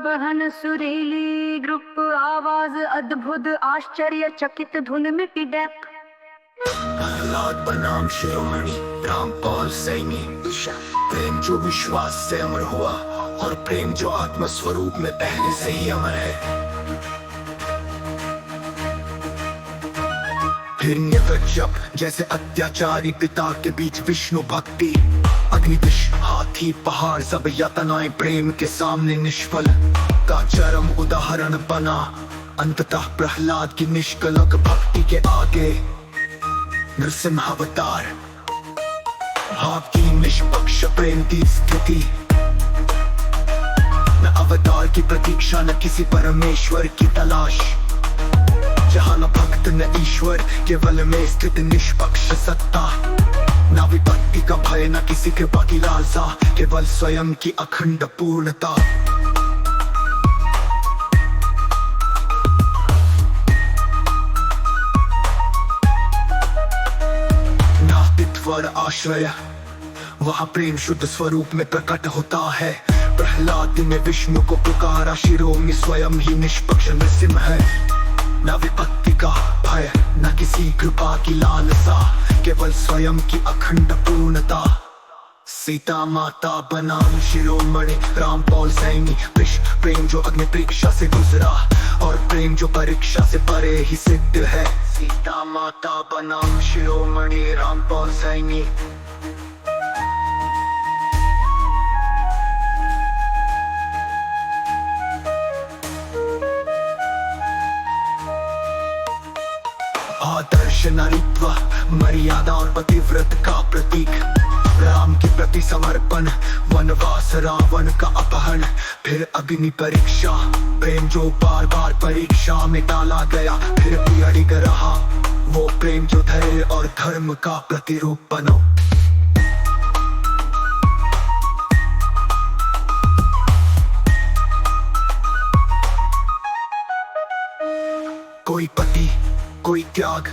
बहन सुरीली ग्रुप आवाज अद्भुत आश्चर्यचकित धुन में पिडैक प्रहलाद बनाम शिरोमणि रामपाल सैनी। प्रेम जो विश्वास से अमर हुआ और प्रेम जो आत्म स्वरूप में पहले से ही अमर है। हिरण्यकश्यप जैसे अत्याचारी पिता के बीच विष्णु भक्ति, अग्निविष हाथी पहाड़ सब यातनाएं प्रेम के सामने निष्फल का चरम उदाहरण बना। अंततः प्रहलाद की निष्कलंक भक्ति के आगे नृसिंहावतार भाव की निष्पक्ष प्रेम की स्थिति। न अवतार की प्रतीक्षा न किसी परमेश्वर की तलाश, जहाँ न भक्त न ईश्वर केवल में स्थित निष्पक्ष सत्ता। न विपत्ति का भय न किसी कृपा की लालसा, केवल स्वयं की अखंड पूर्णता। नास्तित्व आश्रय वहाँ प्रेम शुद्ध स्वरूप में प्रकट होता है। प्रहलाद ने विष्णु को पुकारा, शिरोमणि स्वयं ही निष्पक्ष नृसिंह है। न विपत्ति का भय न किसी कृपा की लालसा, केवल स्वयं की अखंड पूर्णता। सीता माता बनाम शिरोमणि रामपाल सैनी। प्रेम जो अग्नि परीक्षा से गुजरा और प्रेम जो परीक्षा से परे ही सिद्ध है। सीता माता बनाम शिरोमणि रामपाल सैनी। आदर्श नारीत्व मर्यादा और पतिव्रत का प्रतीक। राम के प्रति समर्पण, वनवास रावण का अपहरण, फिर अग्नि परीक्षा। प्रेम जो बार बार परीक्षा में डाला गया फिर भी अड़िग रहा। वो प्रेम जो धैर्य और धर्म का प्रतिरूप बनो। कोई पति कोई त्याग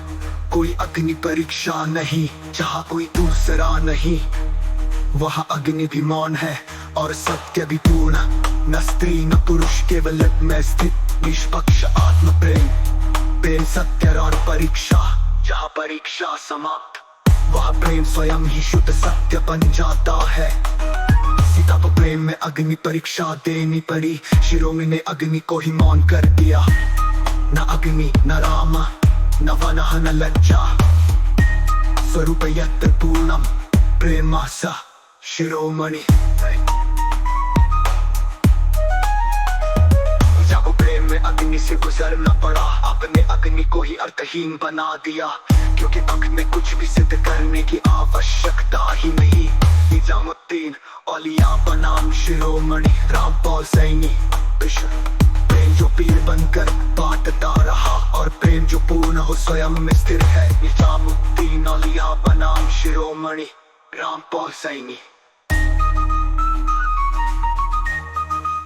कोई अग्नि परीक्षा नहीं, जहाँ कोई दूसरा नहीं वहाँ अग्नि भी मौन है और सत्य भी पूर्ण। न स्त्री न पुरुष केवल में स्थित निष्पक्ष आत्म प्रेम। प्रेम सत्य और परीक्षा, जहाँ परीक्षा समाप्त वहाँ प्रेम स्वयं ही शुद्ध सत्य बन जाता है। सीता को प्रेम में अग्नि परीक्षा देनी पड़ी, शिरोमणि ने अग्नि को ही मौन कर दिया। न अग्नि न राम न वनः न लज्जा, स्वरूप यत्र पूर्णम प्रेमा सा शिरोमणि। जब प्रेम में अग्नि से गुजरना पड़ा, अपने अग्नि को ही अर्थहीन बना दिया, क्योंकि अंक में कुछ भी सिद्ध करने की आवश्यकता ही नहीं। निजामुद्दीन औलिया बनाम शिरोमणि रामपाल सैनी। प्रेम जो पीर बनकर बांटता रहा और प्रेम जो पूर्ण हो स्वयं में स्थिर है। निजामुद्दीन औलिया बनाम शिरोमणि रामपाल सैनी।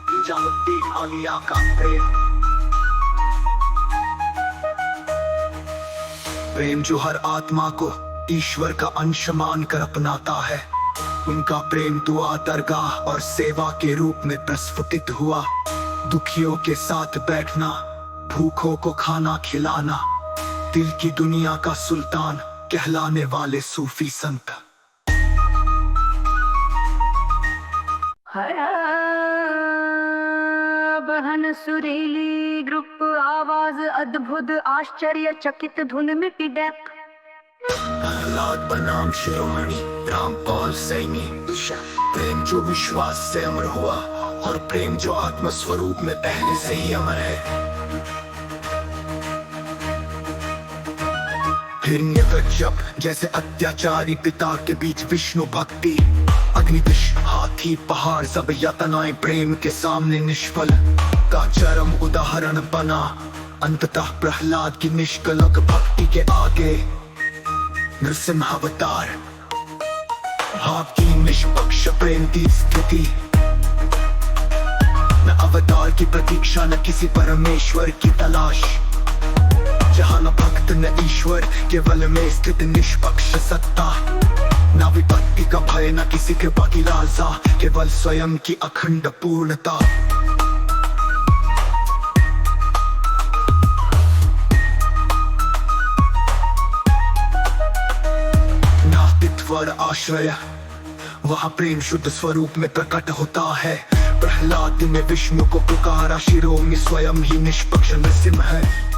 निजामुद्दीन औलिया का प्रेम जो हर आत्मा को ईश्वर का अंश मानकर अपनाता है। उनका प्रेम दुआ दरगाह और सेवा के रूप में प्रस्फुटित हुआ। दुखियों के साथ बैठना, भूखों को खाना खिलाना, दिल की दुनिया का सुल्तान कहलाने वाले सूफी संत। बहन सुरीली ग्रुप आवाज अद्भुत आश्चर्यचकित धुन में पिडैक। प्रहलाद बनाम शिरोमणि रामपाल सैनी। प्रेम जो विश्वास से अमर हुआ और प्रेम जो आत्म स्वरूप में पहले से ही अमर है। हिरण्यकश्यप जैसे अत्याचारी पिता के बीच विष्णु भक्ति, अग्निविष हाथी पहाड़ सब यातनाएं प्रेम के सामने निष्फल का चरम उदाहरण बना। अंततः प्रहलाद की निष्कलंक भक्ति के आगे नृसिंहावतार भाव की निष्पक्ष प्रेम की स्थिति। न अवतार की प्रतीक्षा न किसी परमेश्वर की तलाश, जहाँ न भक्त न ईश्वर केवल में स्थित निष्पक्ष सत्ता। ना विपत्ति का भय, ना किसी के बाकी राजा, केवल स्वयं की अखंड पूर्णता। नास्तित्व आश्रय, वहाँ प्रेम शुद्ध स्वरूप में प्रकट होता है। प्रहलाद ने विष्णु को पुकारा, शिरो में स्वयं ही निष्पक्ष नरसिंह है।